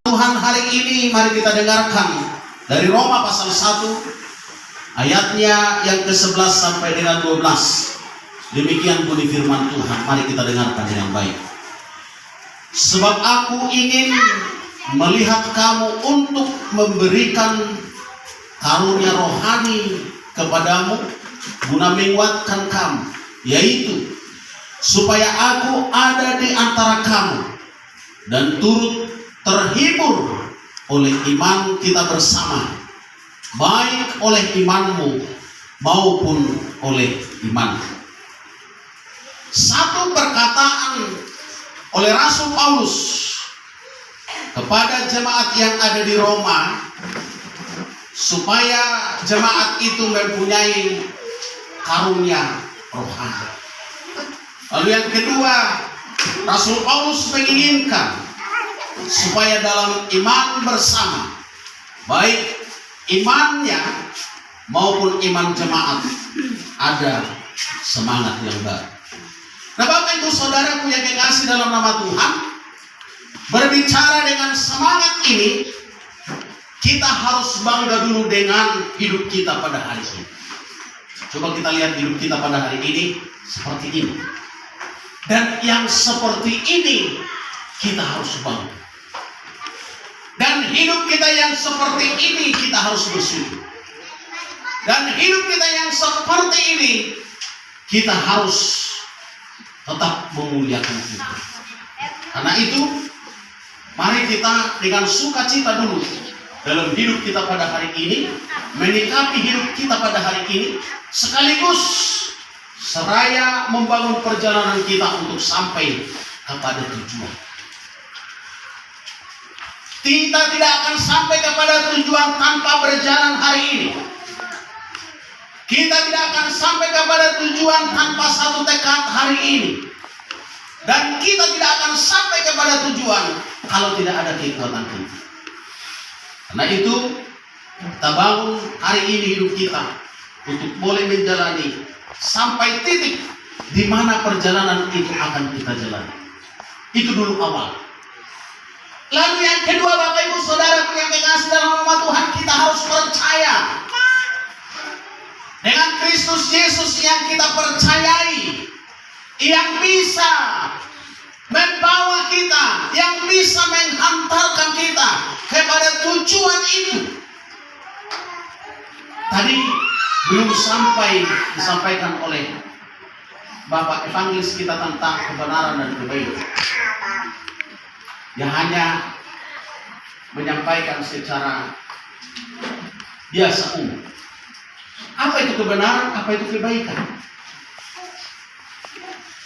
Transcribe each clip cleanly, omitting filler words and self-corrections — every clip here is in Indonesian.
Tuhan hari ini mari kita dengarkan dari Roma pasal 1 ayatnya yang ke-11 sampai dengan 12. Demikian bunyi firman Tuhan, mari kita dengarkan dengan baik. Sebab aku ingin melihat kamu untuk memberikan karunia rohani kepadamu guna menguatkan kamu, yaitu supaya aku ada di antara kamu dan turut terhibur oleh iman kita bersama, baik oleh imanmu maupun oleh imanku. Satu perkataan oleh Rasul Paulus kepada jemaat yang ada di Roma, supaya jemaat itu mempunyai karunia rohani. Lalu yang kedua, Rasul Paulus menginginkan supaya dalam iman bersama, baik imannya maupun iman jemaat, ada semangat yang baru. Nah, Bapak Ibu Saudaraku yang dikasihi dalam nama Tuhan, berbicara dengan semangat ini, kita harus bangga dulu dengan hidup kita pada hari ini. Coba kita lihat hidup kita pada hari ini seperti ini. Dan yang seperti ini kita harus bangga. Dan hidup kita yang seperti ini kita harus bersyukur. Dan hidup kita yang seperti ini kita harus tetap memuliakan Tuhan. Karena itu mari kita dengan sukacita dulu dalam hidup kita pada hari ini, menyikapi hidup kita pada hari ini, sekaligus seraya membangun perjalanan kita untuk sampai kepada tujuan. Kita tidak akan sampai kepada tujuan tanpa berjalan hari ini. Kita tidak akan sampai kepada tujuan tanpa satu tekad hari ini. Dan kita tidak akan sampai kepada tujuan kalau tidak ada kekuatan kita. Karena itu kita bangun hari ini hidup kita untuk boleh menjalani sampai titik di mana perjalanan itu akan kita jalani. Itu dulu awal. Lalu yang kedua, Bapak Ibu Saudara yang dikasihi dalam nama Tuhan, kita harus percaya dengan Kristus Yesus yang kita percayai, yang bisa membawa kita, yang bisa menghantarkan kita kepada tujuan itu. Tadi belum sampai disampaikan oleh Bapak Evangelis kita tentang kebenaran dan kebaikan. Yang hanya menyampaikan secara biasa umum. Apa itu kebenaran, apa itu kebaikan?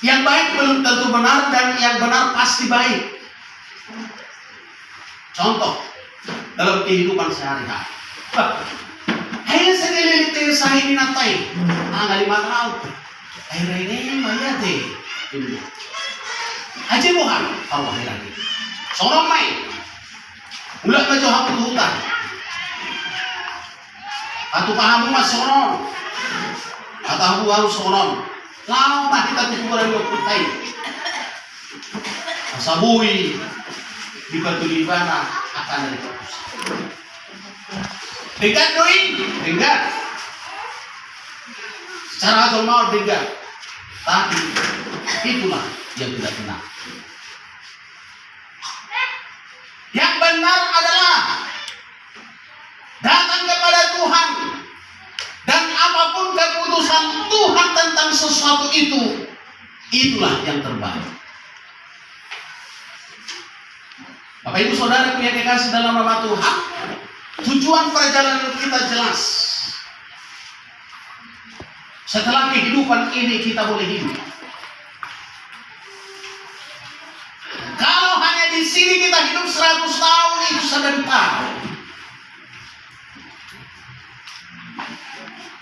Yang baik belum tentu benar, dan yang benar pasti baik. Contoh dalam kehidupan sehari-hari. Hanya segelilite sahi minatai, anggali matau. Akhirnya mayate. Aja bukan Allah lagi. Sorong mai, ulat na jauh aku hutan. Atau pahamu mas sorong, atau harus sorong. Lalu mah kita tukuran yang putai. Asabui di batu libana akan dari fokus. Dekat doi, dekat. Secara agama dekat, tapi itulah yang tidak benar. Yang benar adalah datang kepada Tuhan, dan apapun keputusan Tuhan tentang sesuatu itu, itulah yang terbaik. Bapak Ibu Saudara yang dikasihi dalam nama Tuhan, tujuan perjalanan kita jelas. Setelah kehidupan ini kita boleh hidup. Kalau hanya di sini kita hidup 100 tahun, itu sebentar.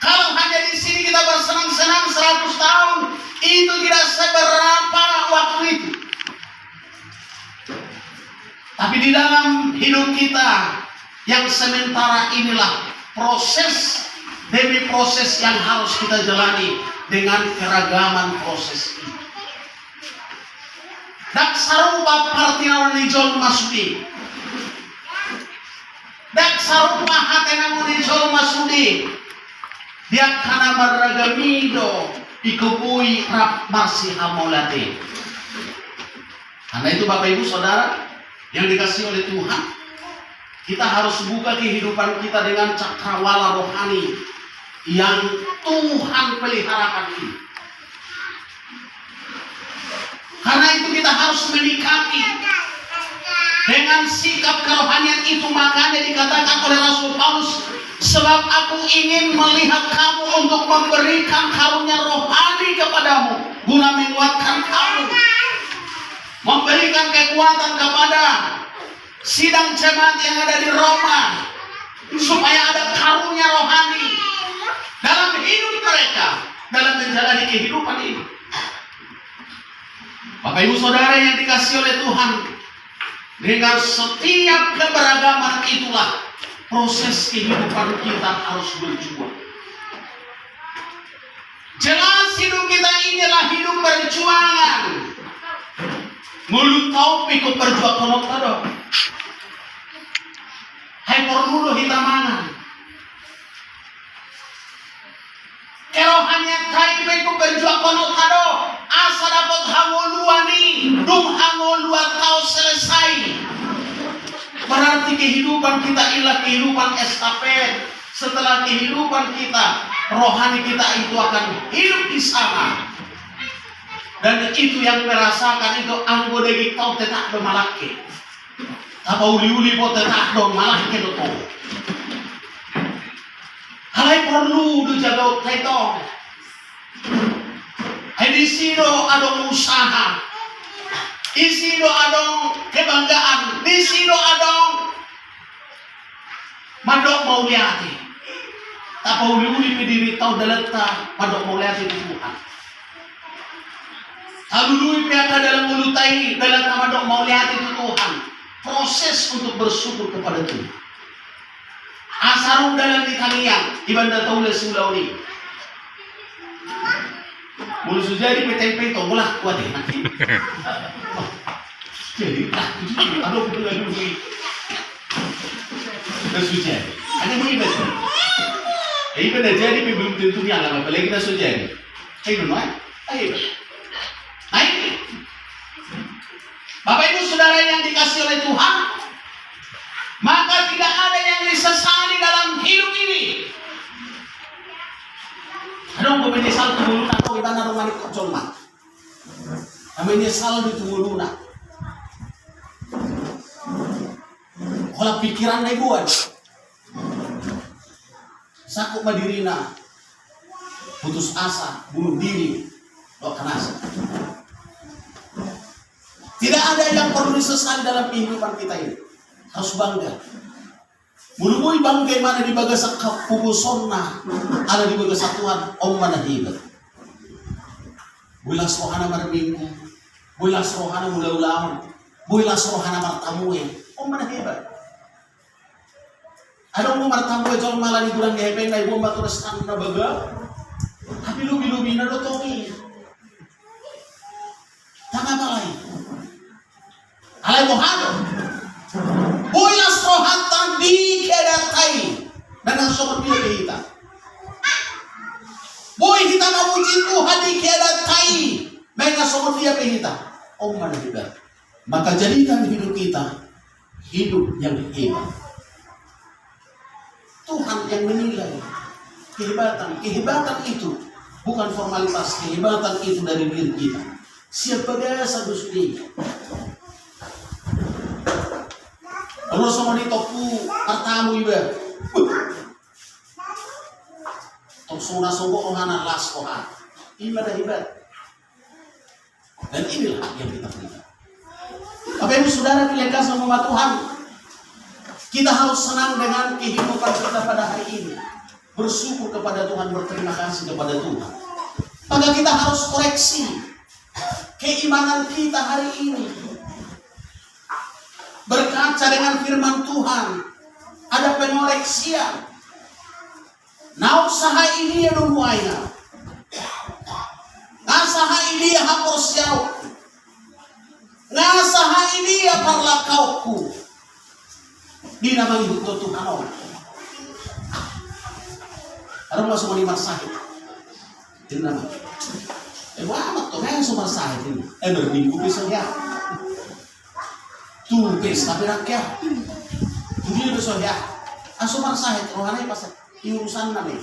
Kalau hanya di sini kita bersenang-senang 100 tahun, itu tidak seberapa waktu itu. Tapi di dalam hidup kita yang sementara inilah proses demi proses yang harus kita jalani dengan keragaman proses ini. Dan sarupa partinawan di John Masuki dak sarupa hatena mun insya masudi dia kana maragamido ikupui rap marsi hamolate. Karena itu Bapak Ibu Saudara yang dikasih oleh Tuhan, kita harus buka kehidupan kita dengan cakrawala rohani yang Tuhan peliharakan ini. Karena itu kita harus menikapi dengan sikap kerohanian itu. Makanya dikatakan oleh Rasul Paulus, sebab aku ingin melihat kamu untuk memberikan karunia rohani kepadamu, guna menguatkan kamu, memberikan kekuatan kepada sidang jemaat yang ada di Roma, supaya ada karunia rohani dalam hidup mereka, dalam menjalani kehidupan ini. Bapak Ibu Saudara yang dikasih oleh Tuhan, dengan setiap keberagaman itulah proses kehidupan kita harus berjuang. Jelas hidup kita inilah hidup perjuangan. Mulut kau pikuk berjuang kolok tado. Hai pormulo hitamangan. Kerohanian kai pikuk berjuang kolok tado. Asa dapat hangoluani, dum hangolua tau selesai. Berarti kehidupan kita ialah kehidupan estafet. Setelah kehidupan kita, rohani kita itu akan hidup di sana. Dan itu yang merasakan itu anggota kita tetap bermalaki. Apa uli-uli po tetap bermalaki itu. Halai perlu dijaga kita. Di sini ada usaha, di sini ada kebanggaan, di sini ada madok mau lihat. Tapi uli-uli berdiri tahu daleta madok mau lihat itu Tuhan. Alului piata dalam mulutai dalam madok mau lihat itu Tuhan. Proses untuk bersyukur kepada Tuhan. Asarung dalam ditaniang ibanda tahu lesulauni. Mulu sujari petempe itu bolah kuat ya nanti. Jadi aduh betul duit. Sujari. Ada begini betul. Ibadah jadi belum tentu yang lama apalagi kita sujari. Ayo benar. Ayo. Ayo. Bapak Ibu Saudara yang dikasih oleh Tuhan, maka tidak ada yang disesali dalam hidup ini. Aduh, gue menyesal tumuluna atau kita naruh manik kocol mah. Menyesal di tumuluna. Kalau pikiran na ibuan, sakuk madirina, putus asa, bunuh diri, lo kanasa. Tidak ada yang perlu disesali dalam kehidupan kita ini. Harus bangga. Mulumui bangga mana di bagasak kubusonna, ada di bagasak Tuhan, om mana hibat. Builas rohana marminggu, builas rohana mula-ulang, builas rohana martamuin, om mana hibat. Ada mau martamuin jauh malah di bulan gehepeng na ibu mbak terus na baga, tapi lubi-lubi na dotongi. Tanga balay. Alay mohado. Builas rohatan di kedatai dengan sobat dia kita. Boy kita memuji Tuhan di kedatai dengan sobat dia kita. Om mana hebat. Maka jadikan hidup kita hidup yang hebat. Tuhan yang menilai kehebatan. Kehebatan itu bukan formalitas. Kehebatan itu dari diri kita. Siapa biasa Gusti. Kalau sama di topu pertamu iba, tok sona sobo ohana las kohan, iba dah hebat. Dan inilah yang kita berikan. Bapak Ibu Saudara yang kasih sama Tuhan, kita harus senang dengan kehidupan kita pada hari ini, bersyukur kepada Tuhan, berterima kasih kepada Tuhan. Maka kita harus koreksi keimanan kita hari ini. Berkaca dengan firman Tuhan, ada pengoreksian. Nah usaha ini ya dumuaina. Nasaha ini ya hapus jauh. Nasaha ini ya parlakauku. Di nama ibu Tuhan Allah. Ada masuk lima sahih. Di nama. Amat tuh kan sumber sahih ini. Berminggu besok ya. Tuh pesta rakyat. Jadi besok ya. Sumber sahih rohani pas urusan namanya.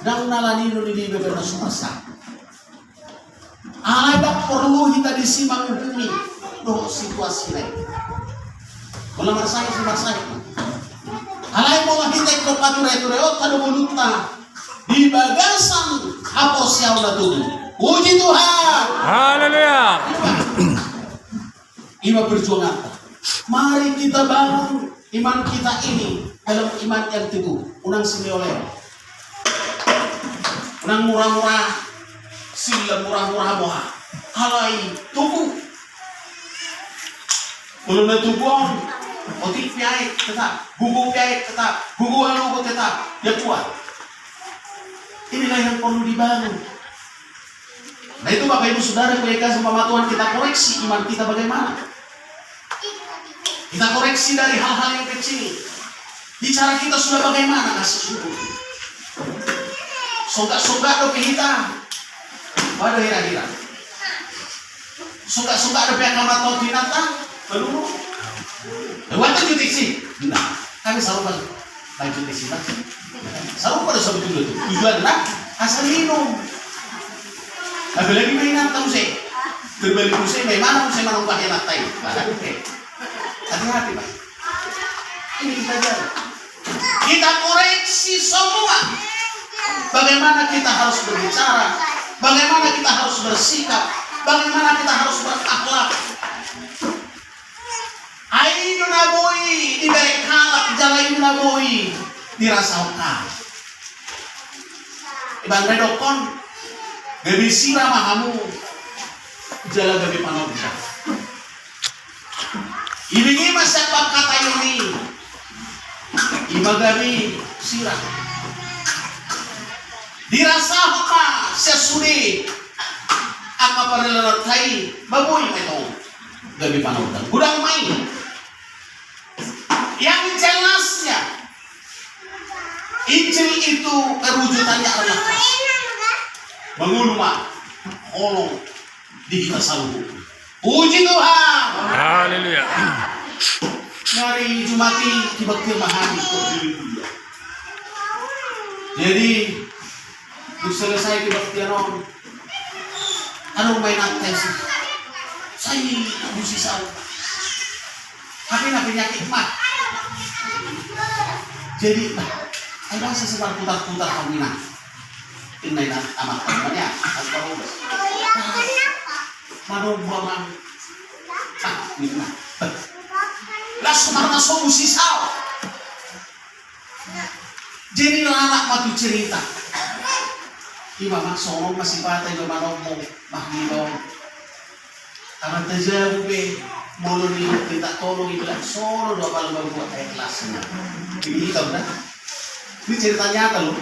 Dan nalani dulu di beberapa sumber sahih. Ada perlu kita disimak bumi doh situasi lain. Melamar saya sumber sahih. Alai mau kita ikut pature-ture kado mulutna di bagasan apa siapa tuh. Puji Tuhan. Haleluya. Iman perjuangan. Mari kita bangun iman kita ini dalam iman yang teguh. Unang sinioleh. Unang murah-murah. Sila murah-murah moha. Alai tubuh. Belum ada tubuh. Otik piai tetap, gugu piai tetap, gugu halugo tetap, dia kuat. Inilah yang perlu dibangun. Nah itu Bapak Ibu Saudara, mereka sama Tuhan kita koreksi iman kita bagaimana. Kita koreksi dari hal-hal yang kecil. Bicara kita sudah bagaimana kasih syukur. Soga-soga dope kita, pada hira-hira. Soga-soga dope yang amat tau binatang, peluru. Waktu jutik sih, nah kami selalu baju jutik sih, selalu pada sobat dulu tuh tujuan nak asal minum. Apalagi mainan tahu sih, terbalik musik memang musik manungkah yang natai, hati-hati pak. Ini kita jalan, kita koreksi semua. Bagaimana kita harus berbicara, bagaimana kita harus bersikap, bagaimana kita harus berakhlak. Ayo naboi di berekalak jalan naboi dirasakan. Ibang redokon gabi sira mahamu jalan gabi panobja. Ibingi masyarakat kata ini imagami sira dirasakan sesudah apa perlelatai baboi metong gabi panobja. Gudang main. Yang jelasnya Injil itu perwujudannya adalah mengulma olong di kita selalu. Puji Tuhan. Haleluya. Mari Jumati dibakti mahani. Jadi selesai kebaktian on. Ano may nates? Saya musisal. Tapi nabi penyakit mah. Jadi, ada sesebar putar-putar kawina. Ini amat temannya, atau manubang mina. Las marna solusi sal. Jadi anak matu cerita. Iba maksong masih patay do manobong mahilong. Amat terjauh mulu ni kita tolong ibarat solo dua kali membuat kayak kelasnya. Ini tahu dah. Ini cerita nyata loh.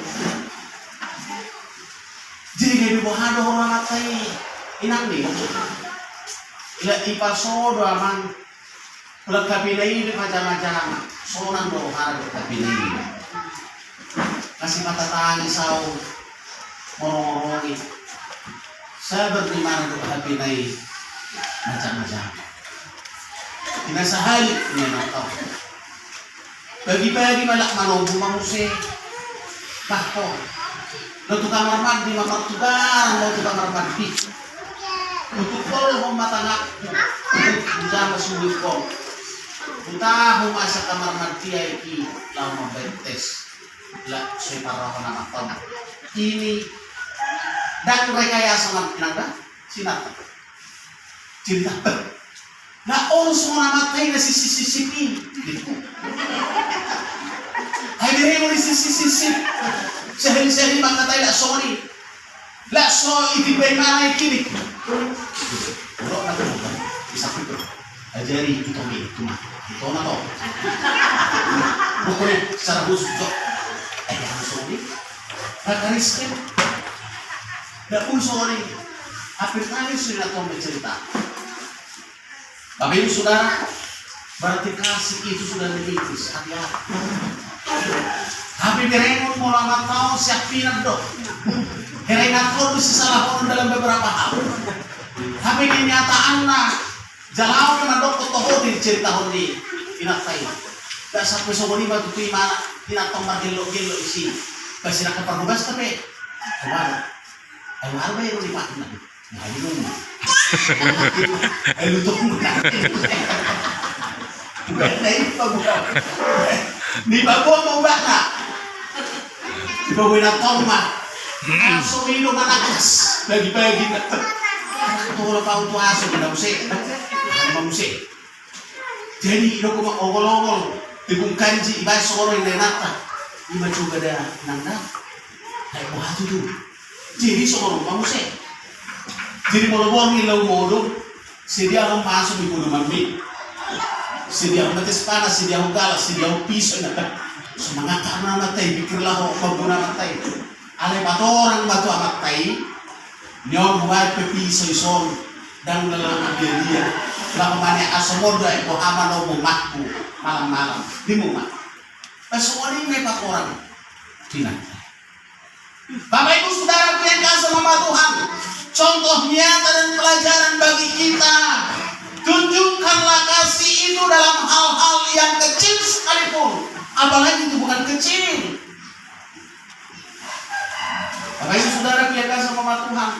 Jadi dari bohado orang matai inang nih. Ila ipal sodo aman. Ulah kabinai di macam-macam. Sonan do harga kabinai. Kasih mata tangi sau morong-morongi. Sabar di mana do kabinai macam-macam. Kinasahali niya nataw. Bagi-bagi malak manobo manguse. Bakto. Lalu kamar mandi mamar tugar, lalu kamar mandi. Untuk kol hom matangak. Jama sulit kol. Utah hom asa kamar mandi ay ki lama bentes. La separa na matang. Ini dan rekayasa ng pinangga sinata. Cerita. Na oras mo namatay na sisisipin. Ay dire mo ni sisisip. Sehari-hari makatay la sorry. La so itibay manay kini. Bro na to. Isa ko. Ajari ito mi tuma. Ito na to. Bukan secara khusus. Ay ang sorry. Nakariskin. Da pun sorry. Apit tayo sila to bercerita. Bapak Ibu Saudara, Berarti kasih itu sudah limitis. Hati-hati. Tapi berengon mau lama tahun siap pinat dok. Herengat kau bisa salah orang dalam beberapa hal. Tapi kenyataannya jalan kena dok toh di cerita ini pinat saya. Gak sampai soboni batu terima pinat tombak gelo isi. Kasih nak keperluas tapi kemana? Ayo arba yang dipakai nanti. Nah ini rumah. Ayo tunggu nanti. Di bawah mau baka. Di bawah nak tombak. Langsung minum anakas. Bagi-bagi nak. Tuh kau tuh asu tidak musik. Tidak musik. Jadi ino ko ongol-ongol. Ibung kanji ibas soro yang nata. Iba juga dah nanda. Kayak buah tu. Jadi soro musik. Jadi mau buang ilau modum. Sedia orang masuk di gunung mami. Sedia orang mati panas, sedia orang galas, sedia orang pisau nak. Semangat karena matai pikirlah kau guna matai. Ale batu orang batu amat tai. Nyon buat pepisau ison dan dalam dia. Lalu mana asomoda itu aman lo makku malam-malam di rumah. Semua ini memang orang tidak. Bapak Ibu Saudara yang kasih sama Tuhan, contoh nyata dan pelajaran bagi kita. Tunjukkanlah kasih itu dalam hal-hal yang kecil sekalipun, apalagi itu bukan kecil. Bapak Ibu Saudara yang kasih sama Tuhan,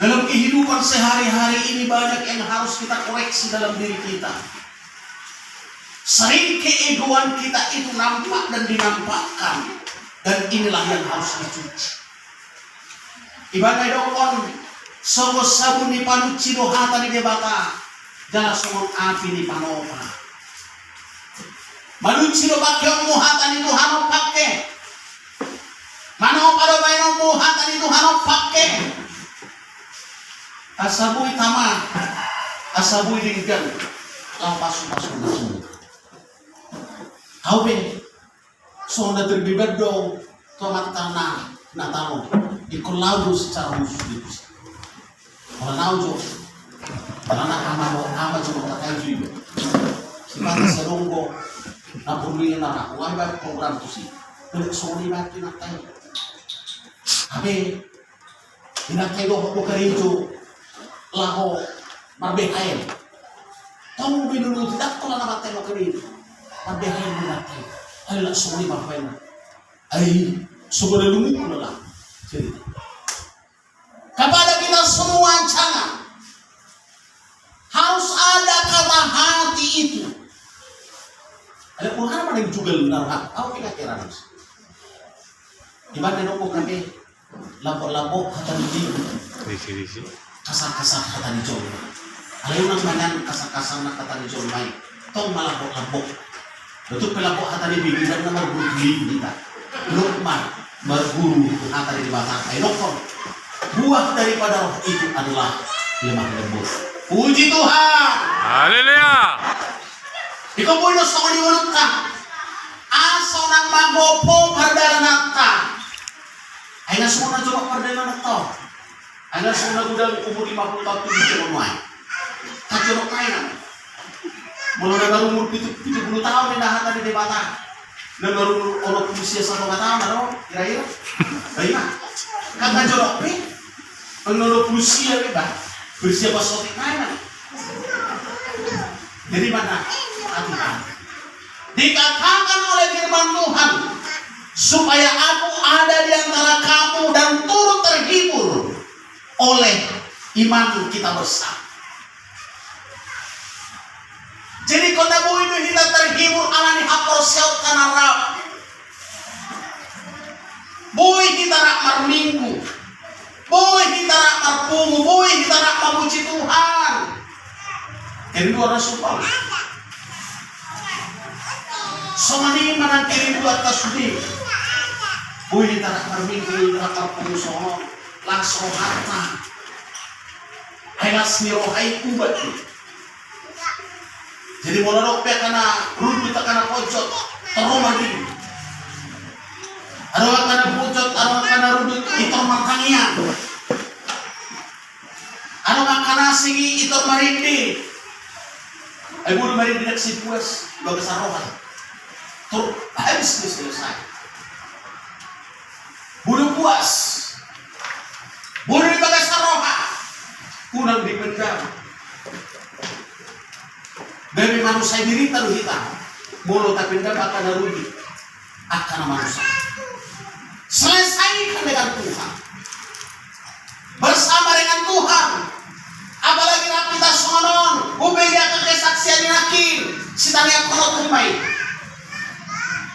dalam kehidupan sehari-hari ini banyak yang harus kita koreksi dalam diri kita. Sering keegoan kita itu nampak dan dinampakkan. Dan inilah yang harus dicuci. Ibadah dokon, songos sabun di panuci dohata di debata, jala songos api di panopa. Manuci do pakai muhatan itu hanok pakai. Manopa do bayno muhatan itu hanok pakai. Asabui tama, asabui dinggan, lampasu-pasu nasu. Kau be, so na terlibat dong, tomat tanah, natalo, ikut lalu secara khusus itu. Kalau lalu, kalau nak amal cuma tak kayu juga. Sekarang seronggo, nak perluin nak, uang bayar program tu sih. Kalau soni bayar nak kayu. Abe, nak kayu bukan itu. Laho marbehain. Tahu dulu tidak kalau nama temo kini. Marbehain menate. Ayolah suri marbehain. Ay sudah dulu lah. Jadi kepada kita semua jangan harus ada kata hati itu. Ada Quran apa yang juga benar? Aku kira-kira harus. Gimana dong kami lapor-lapor kata Risi. Kasar-kasar kata di jom. Alayu nang manyan kasar-kasar na kata di jom may. Tong malabok-labok. Betul pelabok kata di bibir na marguru kita. Lukman marguru kata di batang. Ay lokon. Buah daripada roh itu adalah lemah lembut. Puji Tuhan. Haleluya. Ikaw po ino sa kaniwalong ka. Aso nang magopo pardalan ka. Ay nasumo na jom pardalan na to. Anda semua gudang umur 50 tahun itu bisa menuai. Kacau kain. Mulai dari umur 70 tahun di dahan tadi debata. Dan baru orang usia 1 tahun, ada kira-kira. Baiklah. Kata jorok pe, menurut usia bebas berusia pasok kain. Jadi mana? Hati-hati. Dikatakan oleh firman Tuhan supaya aku ada di antara kamu dan turut terhibur oleh iman kita bersama. Jadi kalau nabu itu kita terhibur alani hapor siau tanah rap. Boy kita rak marminggu. Boy kita rak marpungu. Boy kita rak mamuji Tuhan. Jadi dua Rasul Paulus. Somani manang kiri buat tasudi. Boy kita rak marminggu rak marpungu sono. Langsung harta helas nirohai ubat. Jadi monorok pe kana rudu ta kana pojot teroma di arwa kana pojot arwa kana rudu itor mantangia arwa kana sigi itor marindi Ay bunuh mari tidak si puas baga sarohan. Terus habis selesai. Bunuh puas. Bunuh di baga sarohan. Unang dipendam. Dari manusia diri taruh hitam. Bolo tak pendam akan narugi. Akan manusia. Selesaikan dengan Tuhan. Bersama dengan Tuhan. Apalagi kita sonon. Ubega kesaksian yakin. Sitanya kalau tumai.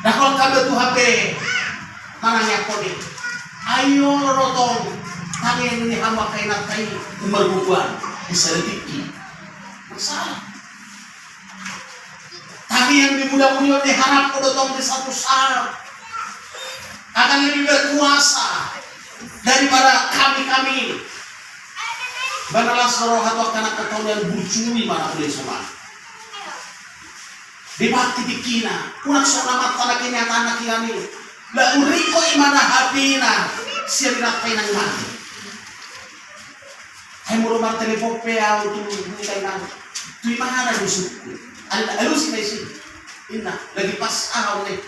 Nah kalau kabe Tuhan be. Mananya kode. Ayo rotong. Kami ini hamba kainat kain. Merbubuan. Bisa letiki. Masalah. Kami yang dimudah-mudah diharap kodotong di satu saat akan lebih berkuasa daripada kami. Banalah serohat wakana ketau yang bucui mana boleh semua. Di bakti dikina, unak sonamat tanah kenyataan kini. La uriko imana hapina siarinat kainan mati. Hai murumar telepon pea untuk kainan. Tu imana disuku. Alu sih ina lagi pas nih.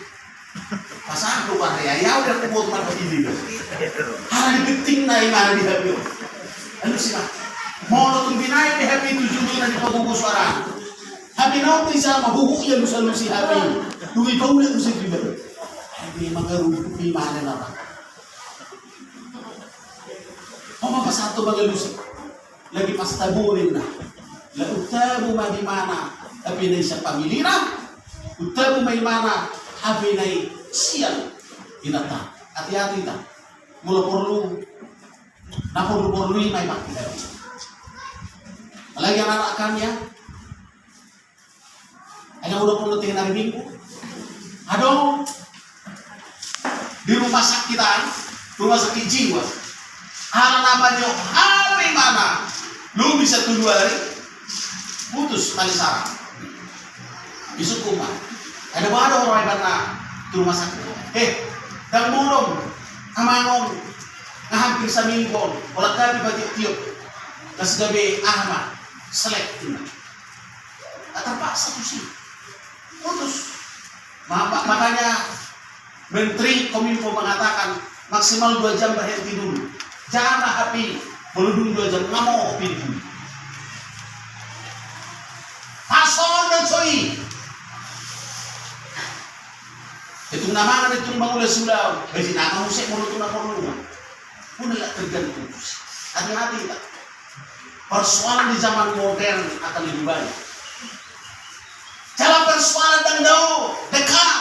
Pas aku kan ya udah aku buat mana ini. Hari penting naik mana di happy. Alu sih mah. Mau nonton binai di happy 7 bulan di pokok suara. Happy nau bisa mabuhu ya lusi happy. Duit kau lihat lusi juga. Happy mengeruh di mana nama. Oh pas satu bagai lusi. Lagi pas taburin nah. La utabu di mana? Tapi nai sa pamilira. Utabu may mana? Habi nai siang inata. Hati-hati ta. Mula perlu. Na perlu may bakti. Lagi anak kannya. Hanya udah perlu tinggal hari Minggu. Aduh. Di rumah sakitan, rumah sakit jiwa. Hal namanya habi mana? Lu bisa tunggu hari. Putus tali sarang. Isuk kumah. Ada orang yang pernah di rumah sakit. Dan mulung, amangong, hampir saminggon, olah kami bagi tiup, tas gabi ahmad, selek ini. Terpaksa tuh sih, putus. Makanya Menteri Kominfo mengatakan maksimal 2 jam berhenti dulu. Jangan HP, belum 2 jam nggak mau pintu. Pasol dan coy. Itu nama itu bangun sudah. Besi nama musik mulut nak perlu. Pun tidak tergantung. Hati-hati tak. Persoalan di zaman modern akan lebih banyak. Jalan persoalan dan jauh dekat.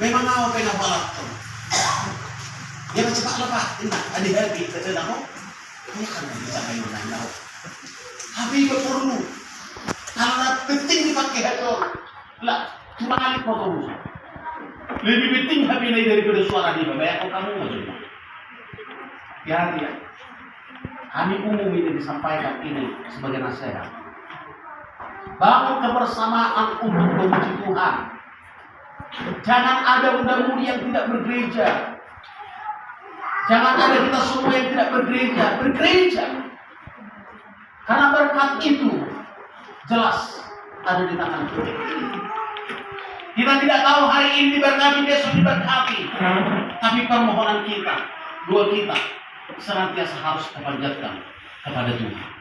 Memang mau pengen balap. Dia cepat lepas. Tidak ada happy. Tidak mau. Ini kan bisa main menang. Happy perlu. Kalau penting dipakai hati. Lah. Cuma kali potong. Lebih penting HP ini daripada suara dia. Bayar kok kamu aja. Ya. Kami umum ini disampaikan ini sebagai nasihat. Bangun kebersamaan untuk memuji Tuhan. Jangan ada muda-mudi yang tidak bergereja. Jangan ada kita semua yang tidak bergereja. Bergereja. Karena berkat itu jelas ada di tangan Tuhan. Kita tidak tahu hari ini diberkati, besok diberkati. Tapi permohonan kita, doa kita senantiasa harus dipanjatkan kepada Tuhan.